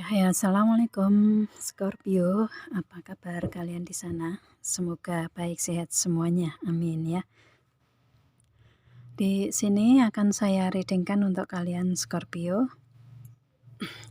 Hai, assalamualaikum Scorpio, apa kabar kalian di sana? Semoga baik sehat semuanya, amin ya. Di sini akan saya readingkan untuk kalian Scorpio.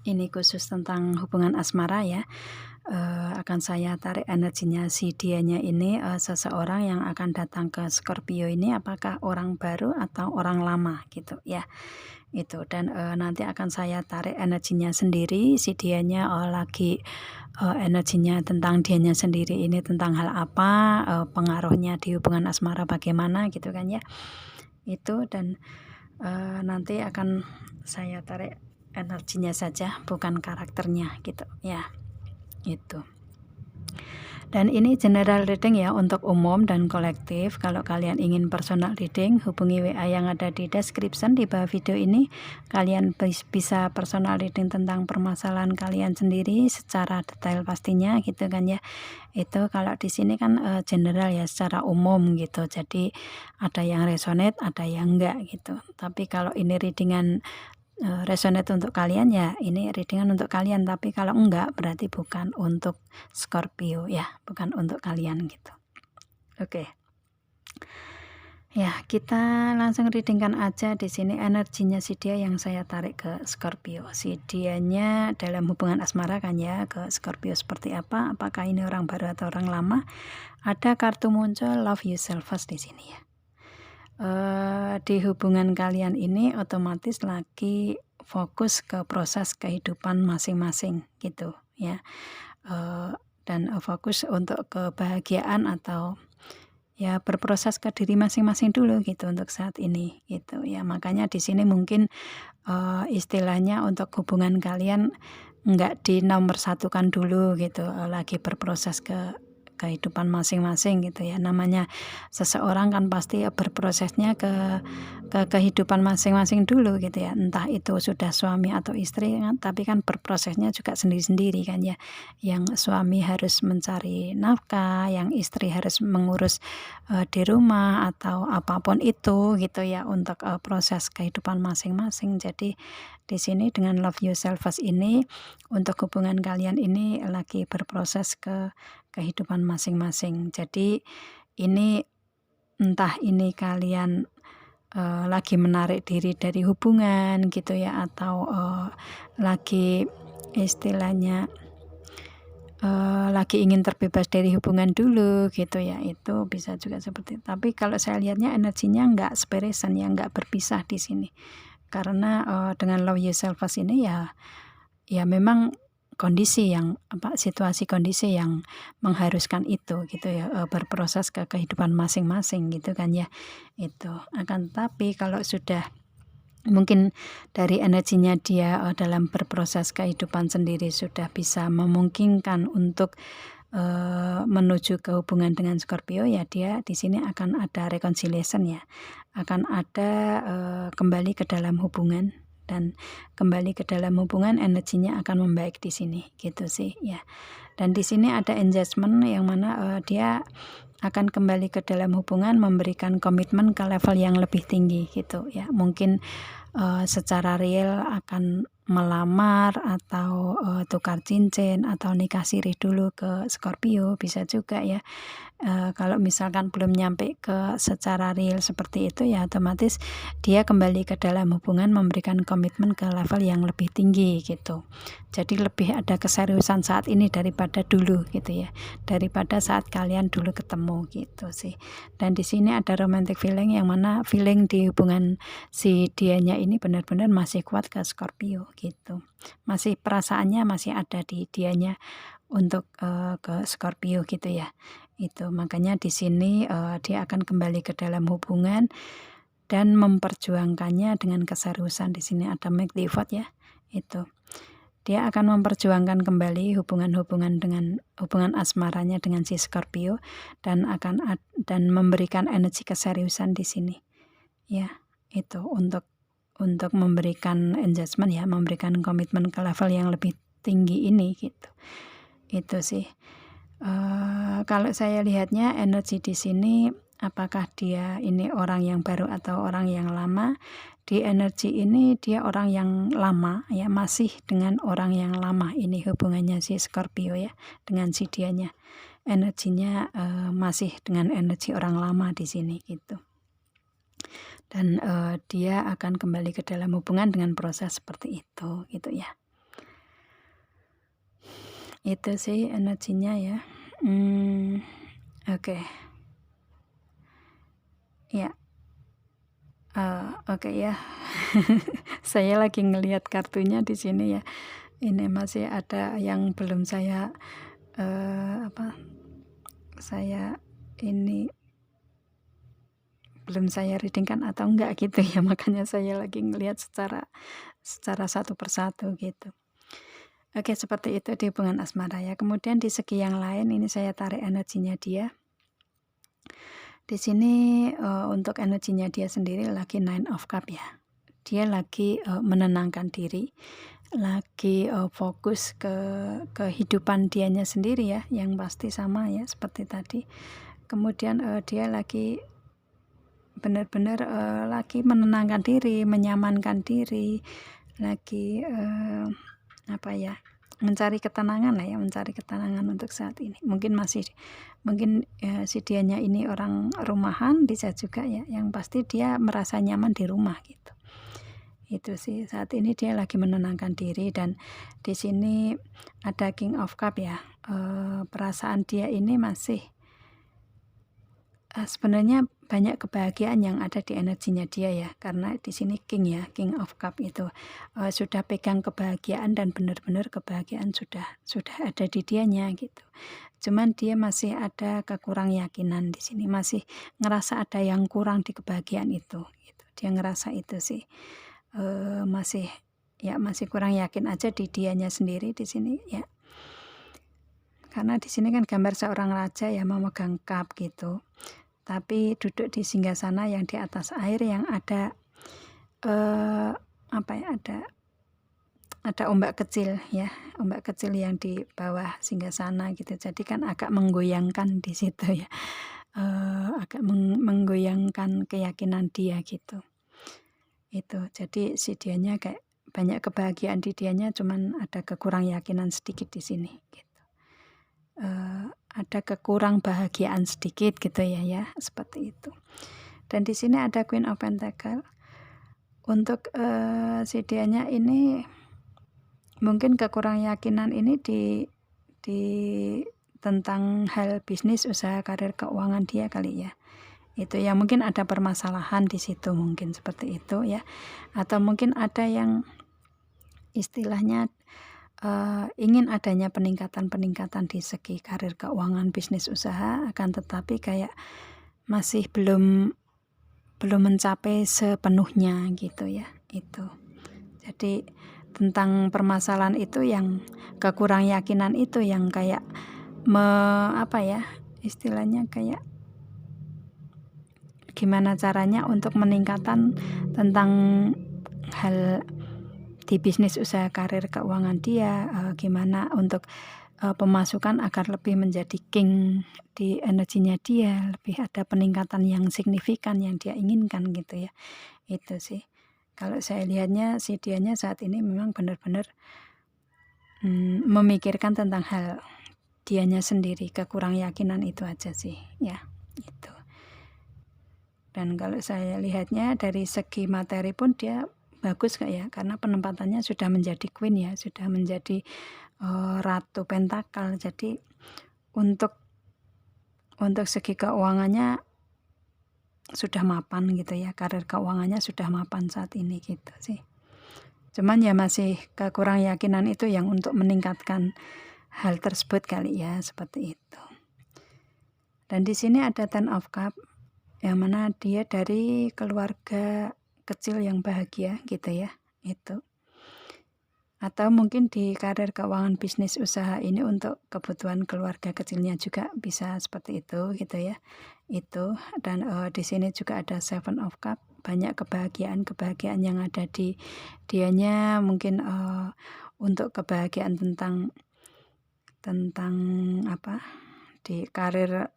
Ini khusus tentang hubungan asmara ya. Akan saya tarik energinya si dianya ini, seseorang yang akan datang ke Scorpio ini apakah orang baru atau orang lama gitu ya. Itu dan, nanti akan saya tarik energinya sendiri, si dianya, energinya tentang dianya sendiri ini tentang hal apa, pengaruhnya di hubungan asmara bagaimana gitu kan ya. Itu dan, nanti akan saya tarik energinya saja bukan karakternya gitu ya, itu. Dan ini general reading ya untuk umum dan kolektif. Kalau kalian ingin personal reading, hubungi WA yang ada di description di bawah video ini. Kalian bisa personal reading tentang permasalahan kalian sendiri secara detail pastinya gitu kan ya. Itu kalau di sini kan general ya secara umum gitu. Jadi ada yang resonate, ada yang enggak gitu. Tapi kalau ini readingan resonate untuk kalian ya ini readingan untuk kalian, tapi kalau enggak berarti bukan untuk Scorpio ya, bukan untuk kalian gitu. Oke. Ya, kita langsung readingkan aja di sini energinya si dia yang saya tarik ke Scorpio. Si dianya dalam hubungan asmara kan ya ke Scorpio seperti apa? Apakah ini orang baru atau orang lama? Ada kartu muncul love yourself first di sini ya. Di hubungan kalian ini otomatis lagi fokus ke proses kehidupan masing-masing gitu ya, dan fokus untuk kebahagiaan atau ya berproses ke diri masing-masing dulu gitu untuk saat ini gitu ya. Makanya di sini mungkin istilahnya untuk hubungan kalian nggak dinomorsatukan dulu gitu, lagi berproses ke kehidupan masing-masing gitu ya. Namanya seseorang kan pasti berprosesnya ke kehidupan masing-masing dulu gitu ya. Entah itu sudah suami atau istri kan, tapi kan berprosesnya juga sendiri-sendiri kan ya. Yang suami harus mencari nafkah, yang istri harus mengurus di rumah atau apapun itu gitu ya untuk proses kehidupan masing-masing. Jadi di sini dengan love yourself first ini untuk hubungan kalian ini lagi berproses ke kehidupan masing-masing. Jadi ini entah ini kalian lagi menarik diri dari hubungan gitu ya, atau lagi istilahnya lagi ingin terbebas dari hubungan dulu gitu ya, itu bisa juga seperti itu. Tapi kalau saya lihatnya energinya nggak seberesan ya, nggak berpisah di sini. Karena dengan love yourself first ini ya memang kondisi yang situasi kondisi yang mengharuskan itu gitu ya, berproses ke kehidupan masing-masing gitu kan ya. Itu akan tapi kalau sudah mungkin dari energinya dia dalam berproses kehidupan sendiri sudah bisa memungkinkan untuk menuju ke hubungan dengan Scorpio ya, dia di sini akan ada reconciliation ya, akan ada kembali ke dalam hubungan dan kembali ke dalam hubungan energinya akan membaik di sini gitu sih ya. Dan di sini ada engagement yang mana dia akan kembali ke dalam hubungan, memberikan komitmen ke level yang lebih tinggi gitu ya. Mungkin secara real akan melamar atau tukar cincin atau nikah siri dulu ke Scorpio bisa juga ya. Kalau misalkan belum nyampe ke secara real seperti itu ya otomatis dia kembali ke dalam hubungan memberikan komitmen ke level yang lebih tinggi gitu. Jadi lebih ada keseriusan saat ini daripada dulu gitu ya. Daripada saat kalian dulu ketemu gitu sih. Dan di sini ada romantic feeling yang mana feeling di hubungan si dianya ini benar-benar masih kuat ke Scorpio gitu. Masih perasaannya masih ada di dianya untuk ke Scorpio gitu ya. Itu makanya di sini dia akan kembali ke dalam hubungan dan memperjuangkannya dengan keseriusan. Di sini ada make the effort ya. Itu. Dia akan memperjuangkan kembali hubungan-hubungan dengan hubungan asmaranya dengan si Scorpio dan dan memberikan energi keseriusan di sini. Ya, itu untuk memberikan engagement ya, memberikan komitmen ke level yang lebih tinggi ini gitu. Itu sih. Kalau saya lihatnya energi di sini apakah dia ini orang yang baru atau orang yang lama, di energi ini dia orang yang lama ya, masih dengan orang yang lama ini hubungannya si Scorpio ya dengan si dianya. Energinya masih dengan energi orang lama di sini gitu. Dan dia akan kembali ke dalam hubungan dengan proses seperti itu gitu ya. Itu sih energinya ya. Oke. Ya. Oke ya. Saya lagi ngelihat kartunya di sini ya. Ini masih ada yang belum saya saya ini belum saya readingkan atau enggak gitu ya, makanya saya lagi ngelihat secara satu persatu gitu. Oke, seperti itu di hubungan asmara ya. Kemudian di segi yang lain ini saya tarik energinya dia. Di sini untuk energinya dia sendiri lagi 9 of Cup ya. Dia lagi menenangkan diri, lagi fokus ke kehidupan dianya sendiri ya, yang pasti sama ya seperti tadi. Kemudian dia lagi benar-benar lagi menenangkan diri, menyamankan diri, lagi mencari ketenangan lah ya, mencari ketenangan untuk saat ini. Mungkin si dianya ini orang rumahan, bisa juga ya, yang pasti dia merasa nyaman di rumah gitu. Itu sih, saat ini dia lagi menenangkan diri. Dan di sini ada King of Cup ya. Perasaan dia ini masih sebenarnya banyak kebahagiaan yang ada di energinya dia ya, karena di sini King ya, King of Cup itu sudah pegang kebahagiaan dan benar-benar kebahagiaan sudah ada di dianya gitu. Cuman dia masih ada kekurang yakinan di sini, masih ngerasa ada yang kurang di kebahagiaan itu gitu. Dia ngerasa itu sih masih kurang yakin aja di dianya sendiri di sini ya. Karena di sini kan gambar seorang raja ya, memegang cup gitu. Tapi duduk di singgasana yang di atas air, yang ada ada ombak kecil ya, ombak kecil yang di bawah singgasana gitu. Jadi kan agak menggoyangkan di situ ya, agak menggoyangkan keyakinan dia gitu. Itu jadi si dianya kayak banyak kebahagiaan di dianya, cuman ada kekurang yakinan sedikit di sini gitu. Ada kekurang bahagiaan sedikit gitu ya seperti itu. Dan di sini ada Queen of Pentacle. Untuk si dianya ini mungkin kekurang yakinan ini di tentang hal bisnis, usaha, karir, keuangan dia kali ya. Itu ya, mungkin ada permasalahan di situ, mungkin seperti itu ya. Atau mungkin ada yang istilahnya ingin adanya peningkatan di segi karir, keuangan, bisnis, usaha, akan tetapi kayak masih belum mencapai sepenuhnya gitu ya. Itu jadi tentang permasalahan itu, yang kekurang yakinan itu yang kayak istilahnya kayak gimana caranya untuk meningkatkan tentang hal di bisnis, usaha, karir, keuangan dia, gimana untuk pemasukan agar lebih menjadi king di energinya dia, lebih ada peningkatan yang signifikan yang dia inginkan gitu ya. Itu sih kalau saya lihatnya, si dianya saat ini memang benar-benar memikirkan tentang hal dianya sendiri, kekurang yakinan itu aja sih ya, itu. Dan kalau saya lihatnya dari segi materi pun dia bagus kak ya, karena penempatannya sudah menjadi queen ya, sudah menjadi ratu pentakel. Jadi untuk segi keuangannya sudah mapan gitu ya, karir keuangannya sudah mapan saat ini gitu sih. Cuman ya masih kekurang yakinan itu yang untuk meningkatkan hal tersebut kali ya, seperti itu. Dan di sini ada Ten of Cup, yang mana dia dari keluarga kecil yang bahagia gitu ya, itu. Atau mungkin di karir, keuangan, bisnis, usaha ini untuk kebutuhan keluarga kecilnya juga bisa seperti itu gitu ya. Itu. Dan di sini juga ada Seven of Cup, banyak kebahagiaan yang ada di dianya, mungkin untuk kebahagiaan tentang di karir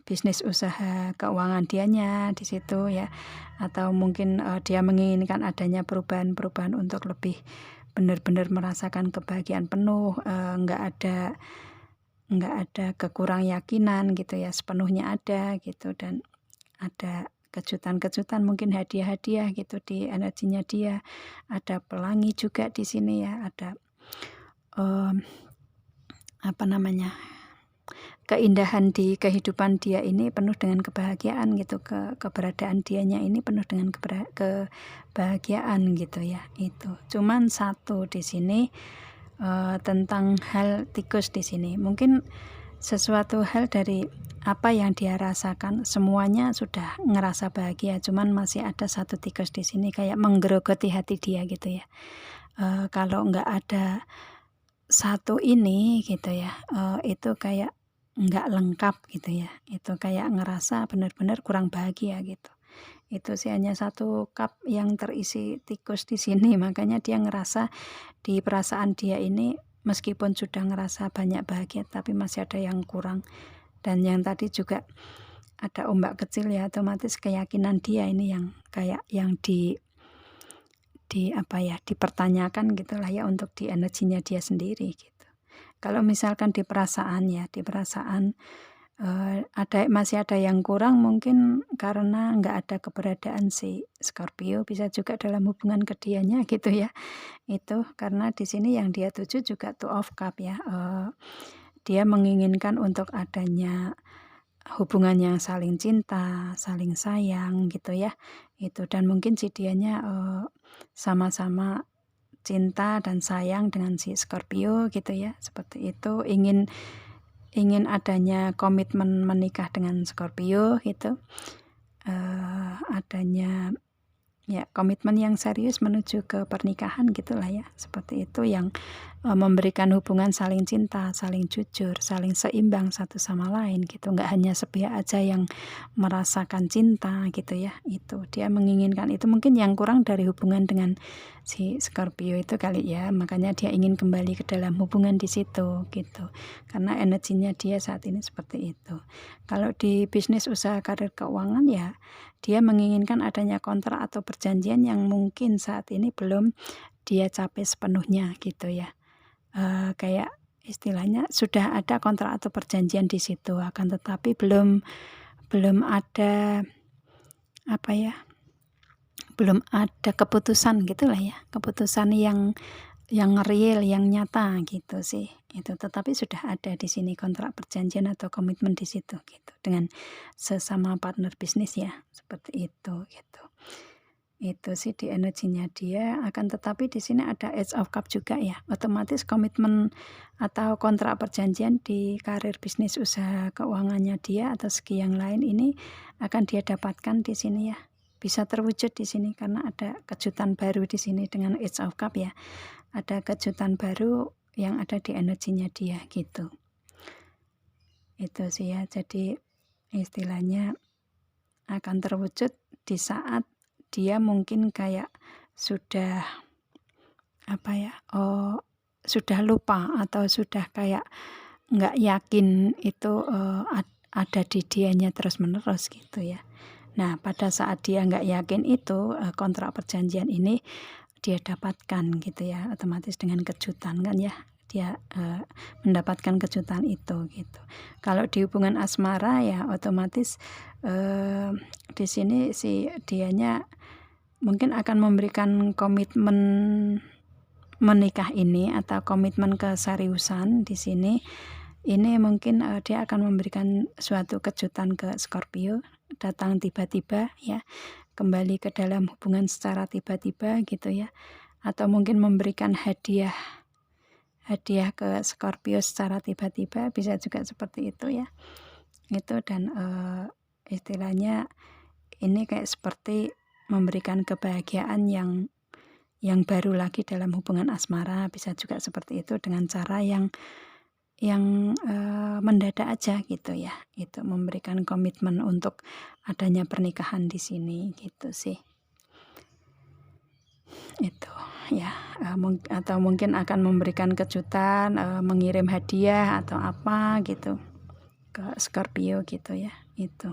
bisnis usaha keuangan dianya di situ ya, atau mungkin dia menginginkan adanya perubahan-perubahan untuk lebih benar-benar merasakan kebahagiaan penuh, nggak ada kekurang yakinan gitu ya, sepenuhnya ada gitu, dan ada kejutan-kejutan, mungkin hadiah-hadiah gitu di energinya dia, ada pelangi juga di sini ya, ada apa namanya, keindahan di kehidupan dia ini penuh dengan kebahagiaan gitu, keberadaan dianya ini penuh dengan kebahagiaan gitu ya. Itu cuman satu di sini tentang hal tikus di sini, mungkin sesuatu hal dari apa yang dia rasakan semuanya sudah ngerasa bahagia, cuman masih ada satu tikus di sini kayak menggerogoti hati dia gitu ya. Kalau nggak ada satu ini gitu ya, itu kayak nggak lengkap gitu ya, itu kayak ngerasa benar-benar kurang bahagia gitu. Itu sih hanya satu cup yang terisi tikus di sini, makanya dia ngerasa di perasaan dia ini meskipun sudah ngerasa banyak bahagia tapi masih ada yang kurang. Dan yang tadi juga ada ombak kecil ya, otomatis keyakinan dia ini yang kayak yang apa ya, dipertanyakan gitulah ya, untuk di energinya dia sendiri gitu. Kalau misalkan di perasaan ya, di perasaan masih ada yang kurang, mungkin karena nggak ada keberadaan si Scorpio, bisa juga dalam hubungan ke dianya gitu ya. Itu karena di sini yang dia tuju juga Two of Cup ya, dia menginginkan untuk adanya hubungan yang saling cinta, saling sayang gitu ya. Itu, dan mungkin si dianya sama-sama cinta dan sayang dengan si Scorpio gitu ya. Seperti itu, ingin adanya komitmen menikah dengan Scorpio gitu. Adanya ya komitmen yang serius menuju ke pernikahan gitulah ya, seperti itu, yang memberikan hubungan saling cinta, saling jujur, saling seimbang satu sama lain gitu, nggak hanya sepihak aja yang merasakan cinta gitu ya. Itu dia menginginkan itu, mungkin yang kurang dari hubungan dengan si Scorpio itu kali ya, makanya dia ingin kembali ke dalam hubungan di situ gitu, karena energinya dia saat ini seperti itu. Kalau di bisnis, usaha, karir, keuangan ya, dia menginginkan adanya kontrak atau perjanjian yang mungkin saat ini belum dia capai sepenuhnya gitu ya. Kayak istilahnya sudah ada kontrak atau perjanjian di situ, akan tetapi belum ada apa ya, belum ada keputusan gitulah ya, keputusan yang real, yang nyata gitu sih. Itu tetapi sudah ada di sini kontrak perjanjian atau komitmen di situ gitu, dengan sesama partner bisnis ya, seperti itu gitu. Itu sih di energinya dia, akan tetapi di sini ada Ace of Cup juga ya, otomatis komitmen atau kontrak perjanjian di karir, bisnis, usaha, keuangannya dia atau segi yang lain ini akan dia dapatkan di sini ya, bisa terwujud di sini karena ada kejutan baru di sini dengan Ace of Cup ya, ada kejutan baru yang ada di energinya dia gitu. Itu sih ya, jadi istilahnya akan terwujud di saat dia mungkin kayak sudah apa ya, sudah lupa atau sudah kayak nggak yakin itu ada di dianya terus-menerus gitu ya. Nah, pada saat dia nggak yakin itu, kontrak perjanjian ini dia dapatkan gitu ya, otomatis dengan kejutan kan ya, dia mendapatkan kejutan itu gitu. Kalau di hubungan asmara ya otomatis di sini si dianya mungkin akan memberikan komitmen menikah ini atau komitmen keseriusan di sini. Ini mungkin dia akan memberikan suatu kejutan ke Scorpio, datang tiba-tiba ya, kembali ke dalam hubungan secara tiba-tiba gitu ya, atau mungkin memberikan hadiah ke Scorpio secara tiba-tiba, bisa juga seperti itu ya. Itu, dan istilahnya ini kayak seperti memberikan kebahagiaan yang baru lagi dalam hubungan asmara, bisa juga seperti itu dengan cara yang mendadak aja gitu ya. Itu memberikan komitmen untuk adanya pernikahan di sini gitu sih. Itu ya, atau mungkin akan memberikan kejutan, mengirim hadiah atau apa gitu ke Scorpio gitu ya. Itu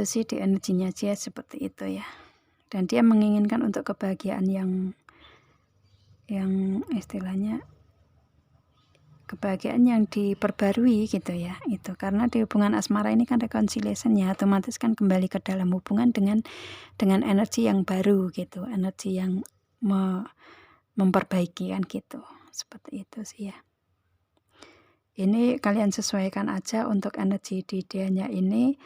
sih di energinya dia seperti itu ya. Dan dia menginginkan untuk kebahagiaan yang istilahnya kebahagiaan yang diperbarui gitu ya. Itu karena di hubungan asmara ini kan reconciliation ya, otomatis kan kembali ke dalam hubungan dengan energi yang baru gitu, energi yang memperbaiki kan gitu. Seperti itu sih ya. Ini kalian sesuaikan aja untuk energi di dianya ini,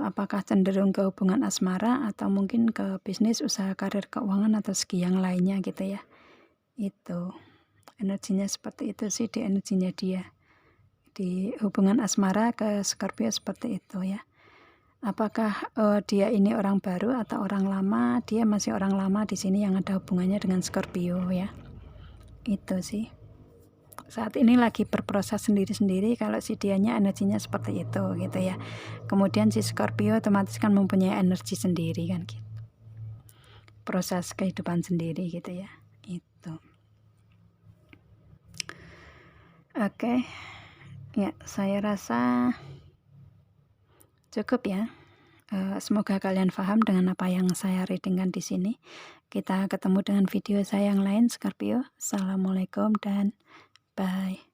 apakah cenderung ke hubungan asmara atau mungkin ke bisnis, usaha, karir, keuangan atau segi yang lainnya gitu ya. Itu energinya seperti itu sih di energinya dia. Di hubungan asmara ke Scorpio seperti itu ya. Apakah dia ini orang baru atau orang lama? Dia masih orang lama di sini yang ada hubungannya dengan Scorpio ya. Itu sih. Saat ini lagi berproses sendiri-sendiri kalau si dianya energinya seperti itu gitu ya. Kemudian si Scorpio otomatis kan mempunyai energi sendiri kan gitu. Proses kehidupan sendiri gitu ya. Itu. Oke. Ya, saya rasa cukup ya. Semoga kalian paham dengan apa yang saya readingkan di sini. Kita ketemu dengan video saya yang lain, Scorpio. Assalamualaikum dan bye.